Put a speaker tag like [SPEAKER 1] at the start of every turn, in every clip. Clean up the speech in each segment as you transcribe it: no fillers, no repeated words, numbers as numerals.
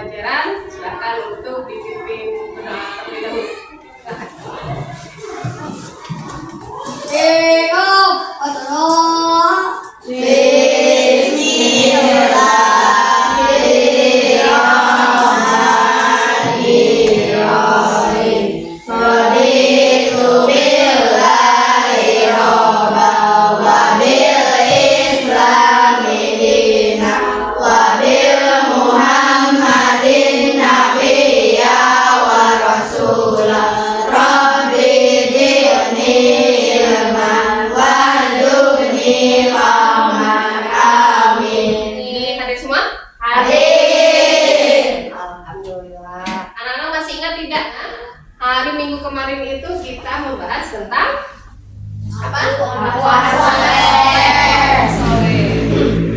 [SPEAKER 1] pembelajaran. Silakan untuk dipimpin berdoa terlebih dahulu. Hari Minggu kemarin itu kita membahas tentang apa?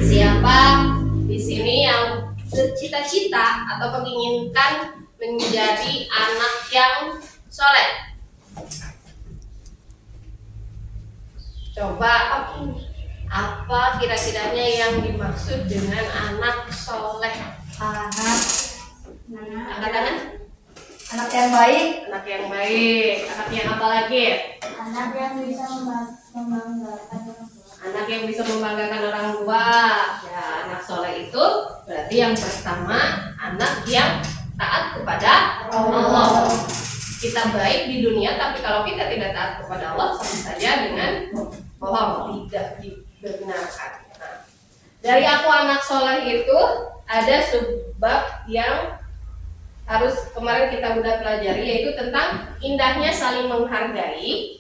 [SPEAKER 1] Siapa di sini yang cita-cita atau menginginkan menjadi anak yang soleh? Coba apa kira-kiranya yang dimaksud dengan anak soleh? Angkat tangan.
[SPEAKER 2] Anak yang baik.
[SPEAKER 1] Anak yang baik. Anak yang apa lagi?
[SPEAKER 2] Anak yang bisa membanggakan orang tua.
[SPEAKER 1] Anak yang bisa membanggakan orang tua. Ya, anak soleh itu berarti yang pertama anak yang taat kepada Allah. Kita baik di dunia, tapi kalau kita tidak taat kepada Allah, sama saja dengan bohong, tidak dibenarkan. Nah, dari aku anak soleh itu ada sebab yang harus kemarin kita udah pelajari, yaitu tentang indahnya saling menghargai.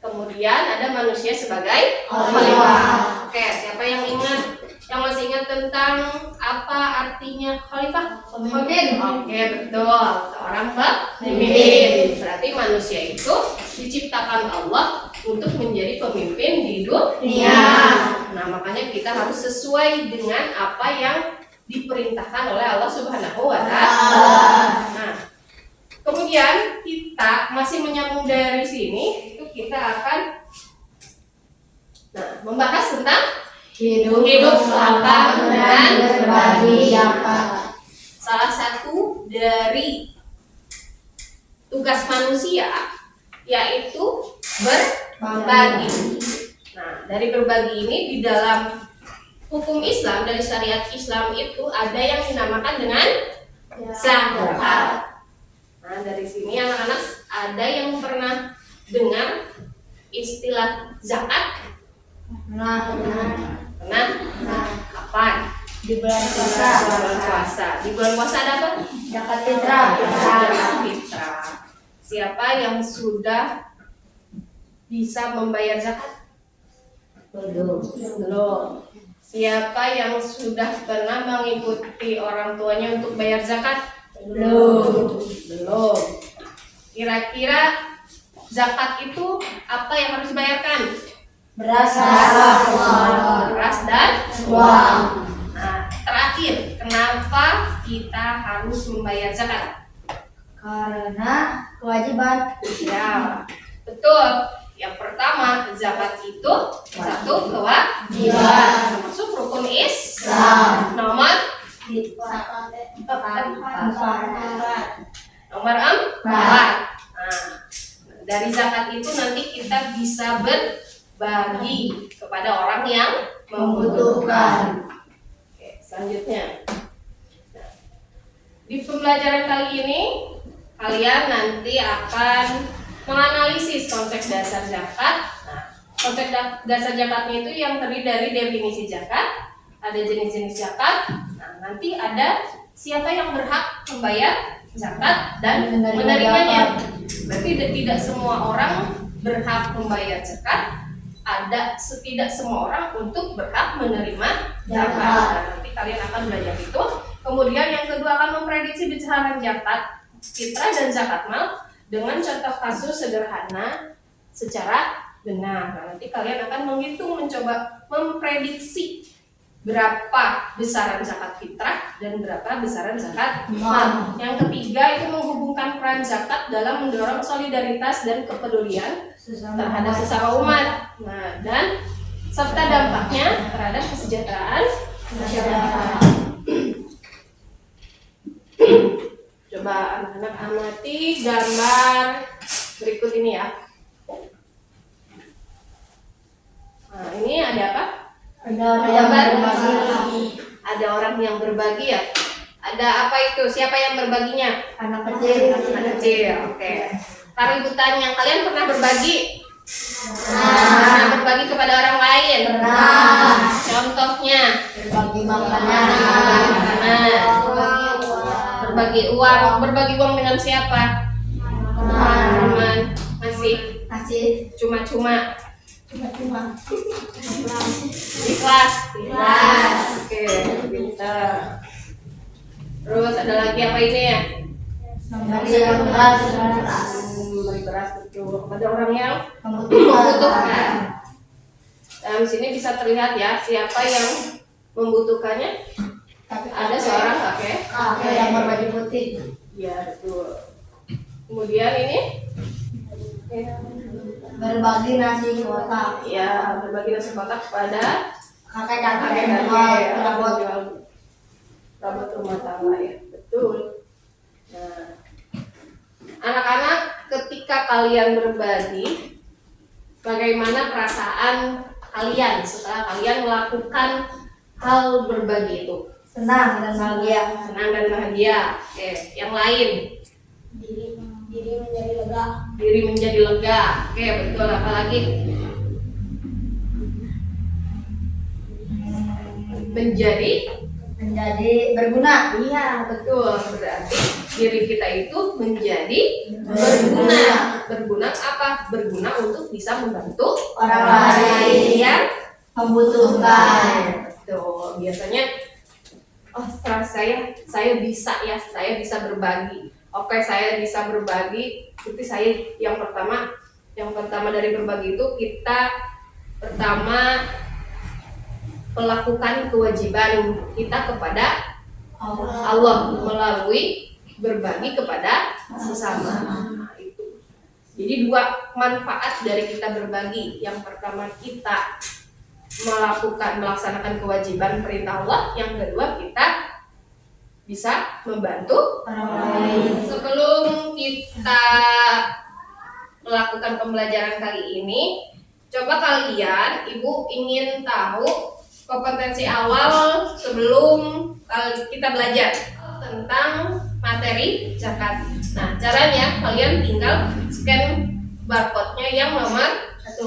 [SPEAKER 1] Kemudian ada manusia sebagai khalifah. Oke, siapa yang ingat? Yang masih ingat tentang apa artinya khalifah?
[SPEAKER 2] Pemimpin.
[SPEAKER 1] Oke, betul. Seorang pemimpin. Berarti manusia itu diciptakan Allah untuk menjadi pemimpin di dunia. Nah, makanya kita harus sesuai dengan apa yang diperintahkan oleh Allah Subhanahu wa Ta'ala. Nah, kemudian kita masih menyambung dari sini, itu kita akan membahas tentang hidup lapang dan berbagi zakat. Salah satu dari tugas manusia yaitu berbagi. Nah, dari berbagi ini di dalam hukum Islam, dari syariat Islam itu ada yang dinamakan dengan zakat. Nah, dari sini anak-anak ada yang pernah dengar istilah zakat? Pernah? Kapan?
[SPEAKER 2] Di bulan puasa.
[SPEAKER 1] Di bulan puasa ada apa?
[SPEAKER 2] Zakat fitrah.
[SPEAKER 1] Zakat fitrah. Siapa yang sudah bisa membayar zakat? Belum. Siapa yang sudah pernah mengikuti orang tuanya untuk bayar zakat? Belum. Kira-kira zakat itu apa yang harus dibayarkan?
[SPEAKER 2] Beras
[SPEAKER 1] dan
[SPEAKER 2] uang.
[SPEAKER 1] Nah, terakhir, kenapa kita harus membayar zakat?
[SPEAKER 2] Karena kewajiban.
[SPEAKER 1] Ya, betul. Yang pertama, zakat itu satu kewajiban, termasuk rukun Islam. Nomor 4. Nah, dari zakat itu nanti kita bisa berbagi kepada orang yang membutuhkan. Oke, selanjutnya. Nah, di pembelajaran kali ini kalian nanti akan menganalisis konsep dasar zakat. Nah, konsep dasar zakatnya itu yang terdiri dari definisi zakat, ada jenis-jenis zakat. Nah, nanti ada siapa yang berhak membayar zakat dan menerimanya. Berarti tidak semua orang berhak membayar zakat. Tidak semua orang untuk berhak menerima zakat. Nah, nanti kalian akan belajar itu. Kemudian yang kedua akan memprediksi besaran zakat fitrah dan zakat mal dengan contoh kasus sederhana secara benar. Nah, nanti kalian akan mencoba memprediksi berapa besaran zakat fitrah dan berapa besaran zakat mal. Yang ketiga itu menghubungkan peran zakat dalam mendorong solidaritas dan kepedulian terhadap sesama umat. Nah, dan serta dampaknya terhadap kesejahteraan masyarakat. Coba anak-anak amati gambar berikut ini ya. Nah, ini ada apa?
[SPEAKER 2] Ada
[SPEAKER 1] Gambar.
[SPEAKER 2] berbagi.
[SPEAKER 1] Ada orang yang berbagi ya. Ada apa itu? Siapa yang berbaginya?
[SPEAKER 2] Anak kecil.
[SPEAKER 1] Anak kecil. Oke. Taruh ibu tanya, kalian pernah berbagi?
[SPEAKER 2] Nah,
[SPEAKER 1] Berbagi kepada orang lain?
[SPEAKER 2] pernah.
[SPEAKER 1] Contohnya?
[SPEAKER 2] Berbagi makanan.
[SPEAKER 1] Makanan. Berbagi uang. Berbagi uang dengan siapa? Teman. Masih
[SPEAKER 2] Kasih
[SPEAKER 1] cuma-cuma
[SPEAKER 2] cuma-cuma.
[SPEAKER 1] ikhlas.
[SPEAKER 2] Ikhlas.
[SPEAKER 1] Oke, pintar. Terus ada lagi apa ini ya?
[SPEAKER 2] Memberi beras.
[SPEAKER 1] Memberi beras betul kepada orang yang
[SPEAKER 2] Membutuhkan.
[SPEAKER 1] membutuhkan. Di sini bisa terlihat ya siapa yang membutuhkannya. Ada seorang kakek.
[SPEAKER 2] Kakek yang berbaju putih.
[SPEAKER 1] Ya betul. Kemudian ini
[SPEAKER 2] Berbagi nasi kotak.
[SPEAKER 1] ya berbagi nasi kotak kepada
[SPEAKER 2] Kakek-kakek
[SPEAKER 1] kakek
[SPEAKER 2] yang
[SPEAKER 1] perabot
[SPEAKER 2] berabot.
[SPEAKER 1] perabot rumah tangga ya betul. Nah, anak-anak ketika kalian berbagi, bagaimana perasaan kalian setelah kalian melakukan hal berbagi itu?
[SPEAKER 2] Senang dan bahagia.
[SPEAKER 1] Senang dan bahagia. Oke, yang lain
[SPEAKER 2] Diri menjadi lega.
[SPEAKER 1] diri menjadi lega. Oke, betul. Apalagi menjadi
[SPEAKER 2] berguna.
[SPEAKER 1] iya betul, berarti diri kita itu menjadi berguna. Berguna apa? Berguna untuk bisa membantu
[SPEAKER 2] Orang lain
[SPEAKER 1] yang
[SPEAKER 2] membutuhkan.
[SPEAKER 1] betul. Biasanya setelah saya bisa ya, saya bisa berbagi. Oke, saya bisa berbagi. Tapi saya yang pertama dari berbagi itu kita pertama melakukan kewajiban kita kepada Allah melalui berbagi kepada sesama. Nah, itu. Jadi dua manfaat dari kita berbagi. Yang pertama kita melaksanakan kewajiban perintah Allah. Yang kedua kita bisa membantu
[SPEAKER 2] Orang lain.
[SPEAKER 1] Sebelum kita melakukan pembelajaran kali ini, coba kalian, ibu ingin tahu kompetensi awal sebelum kita belajar tentang materi zakat. Nah, caranya kalian tinggal scan barcode-nya yang nomor 1.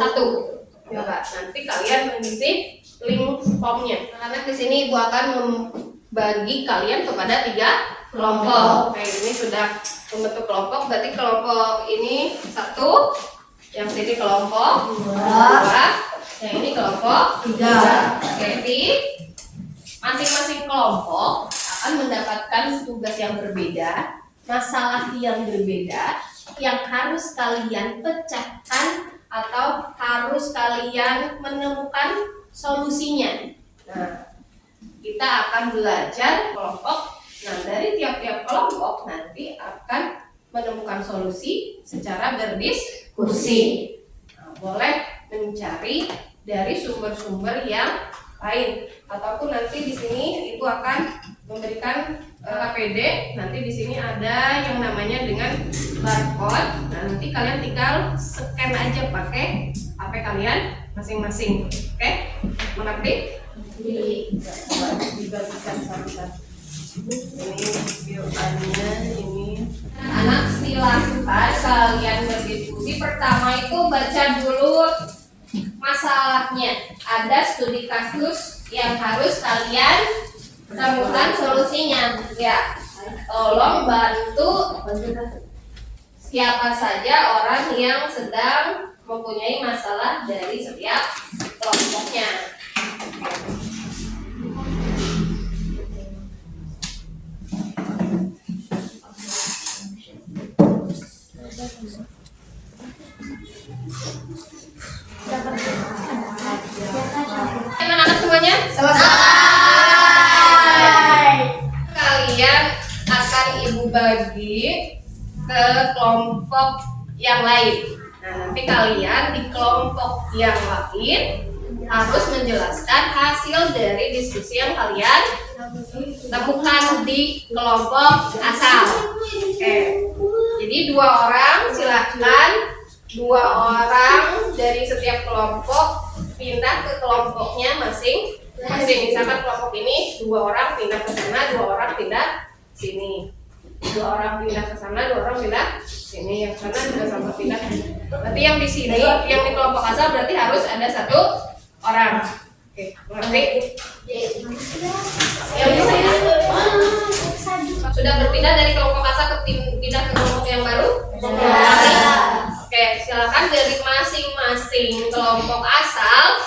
[SPEAKER 1] Coba nanti kalian mengisi link formnya. Karena di sini ibu akan membagi kalian kepada 3 kelompok. Kayak ini sudah membentuk kelompok, berarti kelompok ini 1, yang sini kelompok 2, yang ini kelompok 3. Jadi masing-masing kelompok akan mendapatkan tugas yang berbeda, masalah yang berbeda, yang harus kalian pecahkan atau harus kalian menemukan solusinya. Nah, kita akan belajar kelompok. Nah, dari tiap-tiap kelompok nanti akan menemukan solusi secara berdiskusi. Nah, boleh mencari dari sumber-sumber yang lain, ataupun nanti di sini ibu akan memberikan APD. Nanti di sini ada yang namanya dengan barcode. Nah, nanti kalian tinggal scan aja pakai HP kalian masing-masing. Oke? Mengerti? Dibagikan satu-satu. Ini videonya ini. Anak silahkan kalian berdiskusi. Pertama itu baca dulu masalahnya. Ada studi kasus yang harus kalian temukan solusinya. Ya, tolong bantu siapa saja orang yang sedang mempunyai masalah dari setiap kelompoknya. Anak-anak semuanya
[SPEAKER 2] Selesai.
[SPEAKER 1] kalian akan ibu bagi ke kelompok yang lain. Nah, nanti kalian di kelompok yang lain harus menjelaskan hasil dari diskusi yang kalian temukan di kelompok asal. Oke. Jadi 2 orang silahkan 2 orang dari setiap kelompok pindah ke kelompoknya masing-masing. Misalkan kelompok ini 2 orang pindah ke sana, 2 orang pindah sini. 2 orang pindah ke sana, 2 orang pindah sini. Yang sana juga sama pindah. Berarti yang di sini, yang di kelompok asal berarti harus ada 1 orang. Oke, ngerti? Yang bisa ya? Sudah berpindah dari kelompok asal pindah ke kelompok yang baru? Oke, silakan dari masing-masing kelompok asal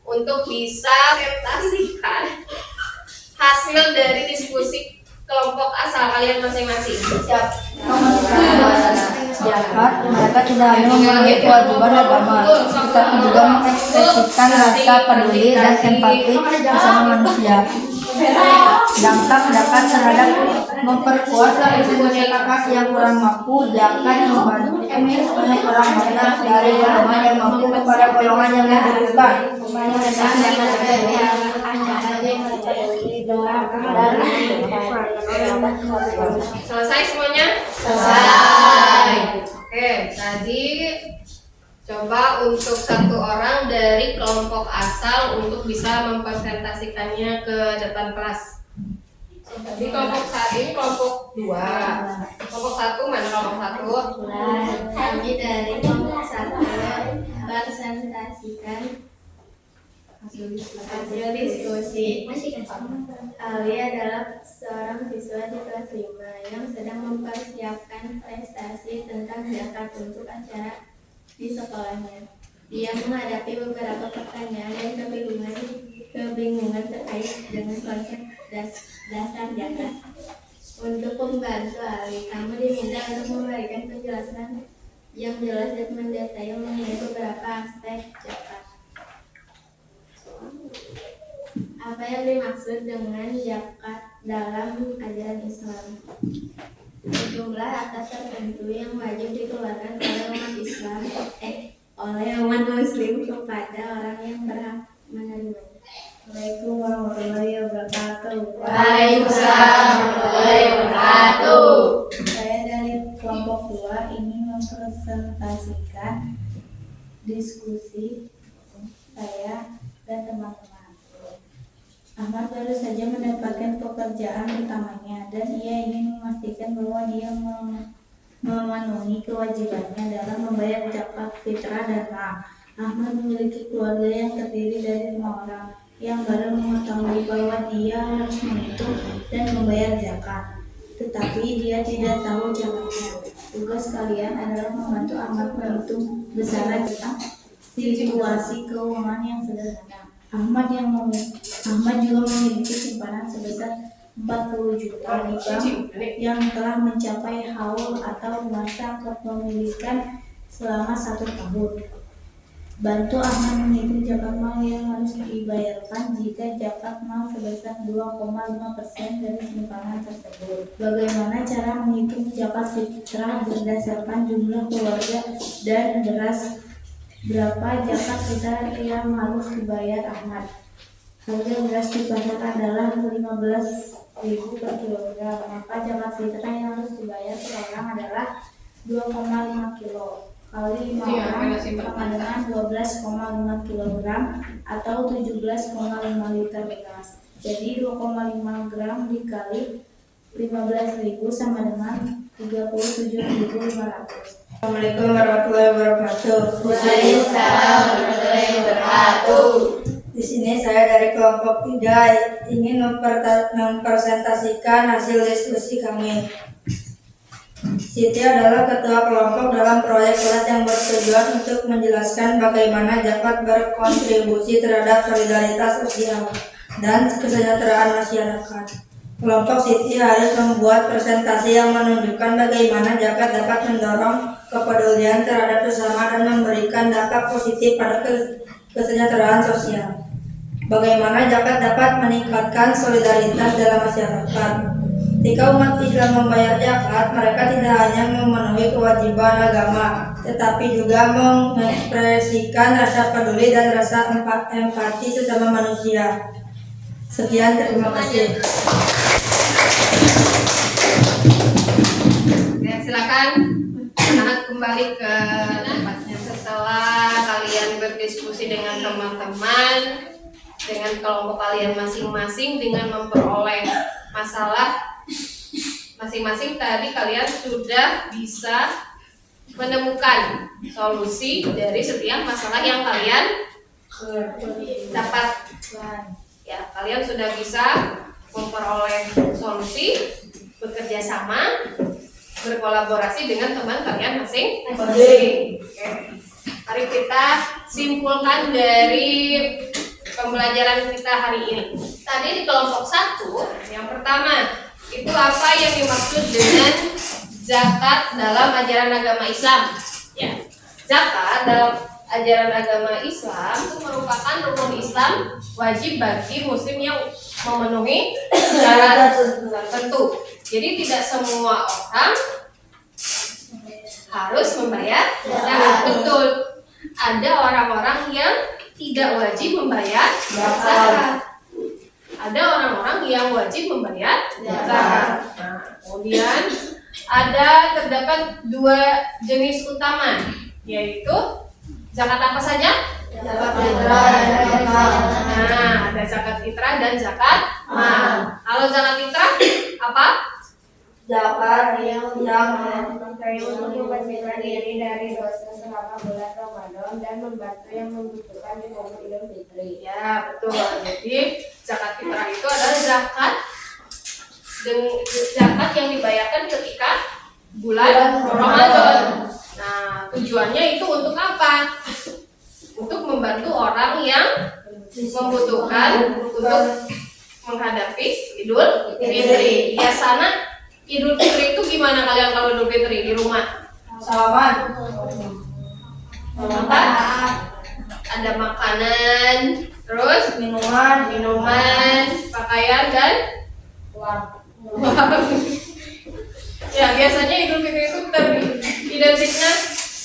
[SPEAKER 1] untuk bisa presentasikan hasil dari diskusi kelompok asal kalian masing-masing. Siap.
[SPEAKER 3] Mereka tidak hanya memiliki kewajiban agama, tetapi juga mengekspresikan rasa peduli dan empati bersama manusia. Dampak zakat terhadap memperkuat masyarakat yang kurang mampu, zakat membantu banyak orang banyak dari golongan yang mampu kepada golongan yang membutuhkan.
[SPEAKER 1] Selesai semuanya? Selesai. Oke, tadi coba untuk 1 orang dari kelompok asal untuk bisa mempresentasikannya ke depan kelas. Jadi kelompok 1 kelompok 2. Kelompok 1 mana kelompok 1?
[SPEAKER 2] Kami dari kelompok 1 presentasikan hasil diskusi. Ali adalah seorang siswa di kelas 5 yang sedang mempersiapkan prestasi tentang zakat untuk acara di sekolahnya. Dia menghadapi beberapa pertanyaan dan kebingungan terkait dengan konsep dasar zakat. Untuk membantu Ali, kamu diminta untuk memberikan penjelasan yang jelas dan mendetail mengenai beberapa aspek zakat. Apa yang dimaksud dengan zakat dalam ajaran Islam? Sejumlah harta tertentu yang wajib dikeluarkan oleh umat Islam, oleh umat Muslim kepada orang yang berhak menerimanya. Assalamualaikum warahmatullahi wabarakatuh.
[SPEAKER 1] Waalaikumsalam warahmatullahi wabarakatuh.
[SPEAKER 2] Saya dari kelompok 2 ingin mempresentasikan diskusi saya dan teman-teman. Ahmad baru saja mendapatkan pekerjaan utamanya dan ia ingin memastikan bahwa dia memenuhi kewajibannya dalam membayar zakat fitrah dan mal. Ahmad memiliki keluarga yang terdiri dari 5 orang yang baru mengetahui bahwa dia harus menghitung dan membayar zakat, tetapi dia tidak tahu caranya. Tugas kalian adalah membantu Ahmad menghitung besaran tentang situasi keuangan yang sederhana. Ahmad juga memiliki simpanan sebesar 40 juta di bank yang telah mencapai haul atau masa kepemilikan selama 1 tahun. Bantu Ahmad menghitung zakat mal yang harus dibayarkan jika zakat mal sebesar 2,5% dari simpanan tersebut. Bagaimana cara menghitung zakat fitrah berdasarkan jumlah keluarga dan beras? Berapa zakat fitrah yang harus dibayar Ahmad? Harga beras di pasar adalah 15.000 per kilogram, maka zakat fitrah yang harus dibayar per orang adalah 2,5 kilo kali 5 orang sama dengan 12,5 kilogram atau 17,5 liter beras. Jadi 2,5 gram dikali 15.000 sama dengan 37.500.
[SPEAKER 3] Assalamualaikum warahmatullahi wabarakatuh.
[SPEAKER 1] Waalaikumsalam warahmatullahi wabarakatuh.
[SPEAKER 3] Di sini saya dari kelompok 3 ingin mempresentasikan hasil diskusi kami. Siti adalah ketua kelompok dalam proyek kelas yang bertujuan untuk menjelaskan bagaimana zakat berkontribusi terhadap solidaritas sosial dan kesejahteraan masyarakat. Kelompok Siti harus membuat presentasi yang menunjukkan bagaimana zakat dapat mendorong kepedulian terhadap sesama dan memberikan dampak positif pada kesejahteraan sosial. Bagaimana zakat dapat meningkatkan solidaritas dalam masyarakat. Ketika umat Islam membayar zakat, mereka tidak hanya memenuhi kewajiban agama, tetapi juga mengekspresikan rasa peduli dan rasa empati sesama manusia. Sekian, terima kasih.
[SPEAKER 1] Oke, silakan anak kembali ke tempatnya setelah kalian berdiskusi dengan teman-teman, dengan kelompok kalian masing-masing, dengan memperoleh masalah masing-masing. Tadi kalian sudah bisa menemukan solusi dari setiap masalah yang kalian dapat. Ya, kalian sudah bisa memperoleh solusi, bekerja sama, berkolaborasi dengan teman kalian masing-masing. Oke. Mari kita simpulkan dari pembelajaran kita hari ini. Tadi di kelompok 1, yang pertama, itu apa yang dimaksud dengan zakat dalam ajaran agama Islam? Ya, zakat dalam ajaran agama Islam itu merupakan rukun Islam wajib bagi muslim yang memenuhi syarat tertentu. Jadi tidak semua orang harus membayar zakat. Betul. Ada orang-orang yang tidak wajib membayar zakat. Ada orang-orang yang wajib membayar zakat. Nah, kemudian terdapat 2 jenis utama, yaitu zakat apa saja?
[SPEAKER 3] Zakat fitrah dan zakat mal.
[SPEAKER 1] Nah, ada zakat fitrah dan zakat mal. Kalau zakat fitrah apa?
[SPEAKER 3] Zakat yang
[SPEAKER 4] untuk membersihkan diri dari dosa selama bulan Ramadan dan membantu yang membutuhkan di momen Idul Fitri.
[SPEAKER 1] Ya, betul. Jadi zakat fitrah itu adalah zakat yang dibayarkan ketika bulan Ramadan. Nah, tujuannya itu untuk apa? Untuk membantu orang yang membutuhkan untuk menghadapi Idul Fitri. Biasanya Idul Fitri itu gimana kalian kalau Idul Fitri di rumah?
[SPEAKER 3] salaman,
[SPEAKER 1] Makan? Ada makanan, terus minuman, pakaian dan uang. Ya, biasanya Idul Fitri itu identiknya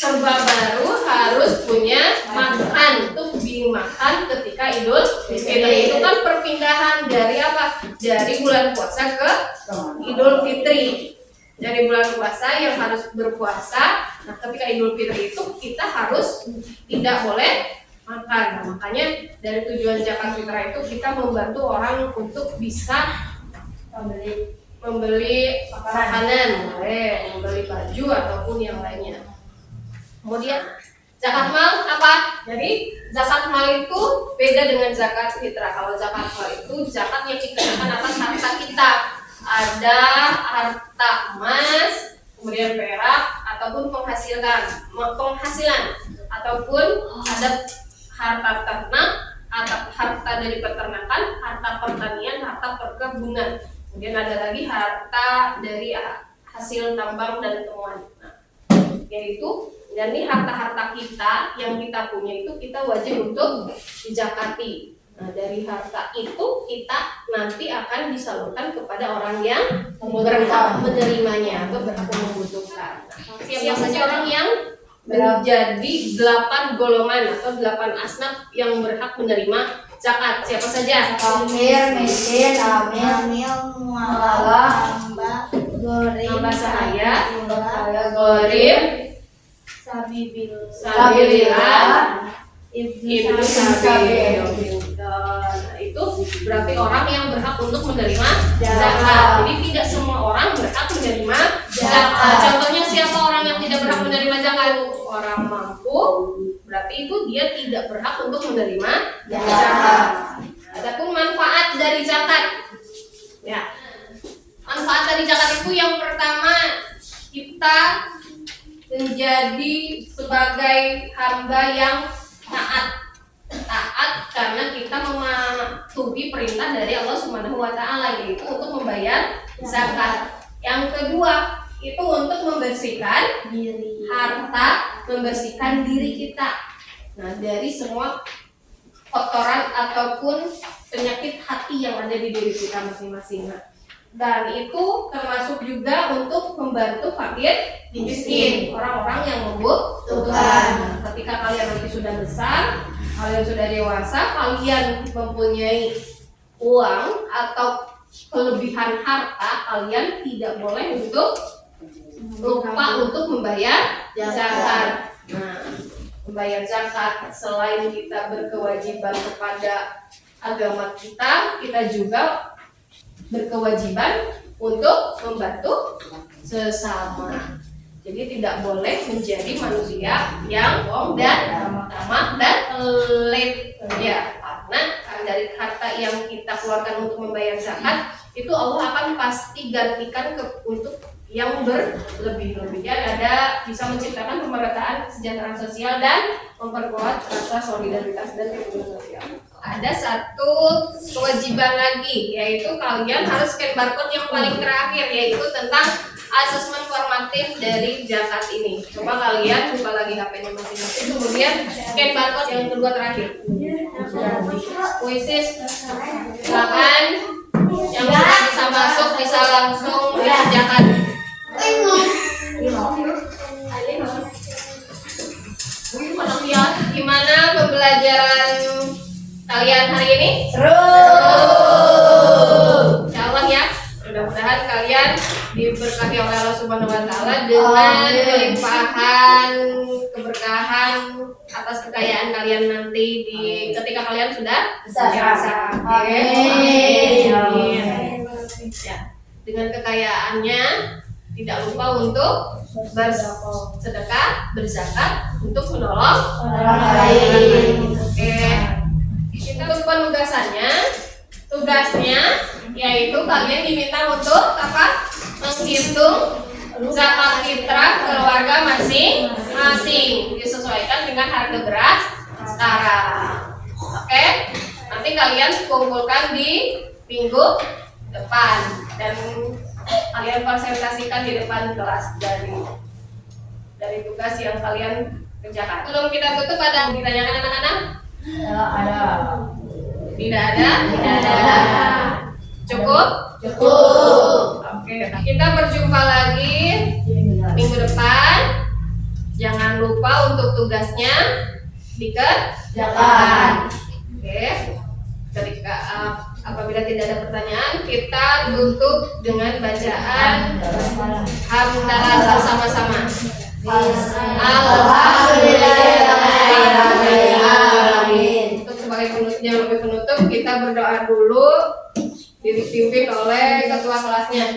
[SPEAKER 1] serba baru, harus punya makan untuk dimakan ketika Idul Fitri. Itu kan perpindahan dari apa? Dari bulan puasa ke Idul Fitri. Dari bulan puasa yang harus berpuasa, nah ketika Idul Fitri itu kita harus tidak boleh makan. Nah, makanya dari tujuan zakat fitrah itu kita membantu orang untuk bisa membeli makanan, membeli baju ataupun yang lainnya. Kemudian zakat mal apa? Jadi zakat mal itu beda dengan zakat fitrah. Kalau zakat mal itu zakat yang dikenakan atas harta kita. Ada harta emas, kemudian perak ataupun penghasilan ataupun ada harta ternak, harta dari peternakan, harta pertanian, harta perkebunan. Kemudian ada lagi harta dari hasil tambang dan temuan. Nah, yaitu dan ini harta-harta kita yang kita punya itu kita wajib untuk dizakati. Nah, dari harta itu kita nanti akan disalurkan kepada orang yang berhak menerimanya atau berhak membutuhkan. Nah, siapa saja orang yang menjadi 8 golongan atau 8 asnaf yang berhak menerima zakat? Siapa saja?
[SPEAKER 3] fakir, miskin, amil, mualaf,
[SPEAKER 1] Hamba sahaya, gharib, sabilillah, ibnu sabil. Nah, itu berarti orang yang berhak untuk menerima zakat. Jadi tidak semua orang berhak menerima zakat. Contohnya siapa orang yang tidak berhak menerima zakat? Orang mampu, berarti itu dia tidak berhak untuk menerima zakat. Adapun manfaat dari zakat, ya, manfaat dari zakat itu yang pertama kita menjadi sebagai hamba yang taat karena kita mematuhi perintah dari Allah Subhanahu wa taala, yaitu untuk membayar zakat. Yang kedua, itu untuk membersihkan harta, membersihkan diri kita. Nah, dari semua kotoran ataupun penyakit hati yang ada di diri kita masing-masing. Dan itu termasuk juga untuk membantu fakir miskin, orang-orang yang membutuhkan. Ketika kalian nanti sudah besar, kalian sudah dewasa, kalian mempunyai uang atau kelebihan harta, kalian tidak boleh untuk lupa untuk membayar zakat. Nah, membayar zakat selain kita berkewajiban kepada agama kita, kita juga berkewajiban untuk membantu sesama. Jadi tidak boleh menjadi manusia yang bohong dan tamak dan pelit. Ya, karena dari harta yang kita keluarkan untuk membayar zakat itu Allah akan pasti gantikan untuk yang berlebih-lebihnya, ada bisa menciptakan pemerataan kesejahteraan sosial dan memperkuat rasa solidaritas dan kerukunan sosial. Ada satu kewajiban lagi, yaitu kalian harus scan barcode yang paling terakhir, yaitu tentang asesmen formatif dari zakat ini. Coba kalian buka lagi HP-nya masing-masing, kemudian scan barcode yang kedua terakhir. Puisis, silakan. Yang sudah bisa masuk bisa langsung dikerjakan. Gimana pembelajaran kalian hari ini?
[SPEAKER 3] Seru.
[SPEAKER 1] Insya Allah ya. Mudah-mudahan kalian diberkahi oleh Allah Subhanahu Wa Taala dengan kelimpahan keberkahan atas kekayaan kalian nanti ketika kalian sudah dewasa. Amin. Ya, dengan kekayaannya tidak lupa untuk bersedekah, berzakat, untuk menolong orang lain. Oke. Kita untuk tugasnya yaitu kalian diminta untuk apa? Menghitung zakat fitrah keluarga masing-masing disesuaikan dengan harga beras sekarang. Oke? Nanti kalian kumpulkan di minggu depan dan kalian presentasikan di depan kelas dari tugas yang kalian kerjakan. Sebelum kita tutup, ada yang ditanyakan anak-anak?
[SPEAKER 3] Ada.
[SPEAKER 1] Tidak ada? Cukup? Oke, kita berjumpa lagi minggu depan. Jangan lupa untuk tugasnya dikerjakan. Oke. Ketika apabila tidak ada pertanyaan, kita tutup dengan bacaan hamdalah bersama-sama. Alhamdulillahirrahmanirrahim. Untuk sebagai penutup, kita berdoa dulu, dipimpin oleh ketua kelasnya.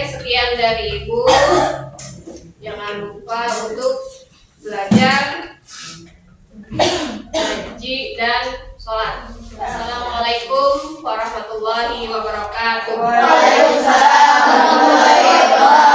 [SPEAKER 1] Sekian dari Ibu. Jangan lupa untuk belajar, ngaji dan sholat. Assalamualaikum warahmatullahi wabarakatuh.
[SPEAKER 3] Waalaikumsalam warahmatullahi wabarakatuh.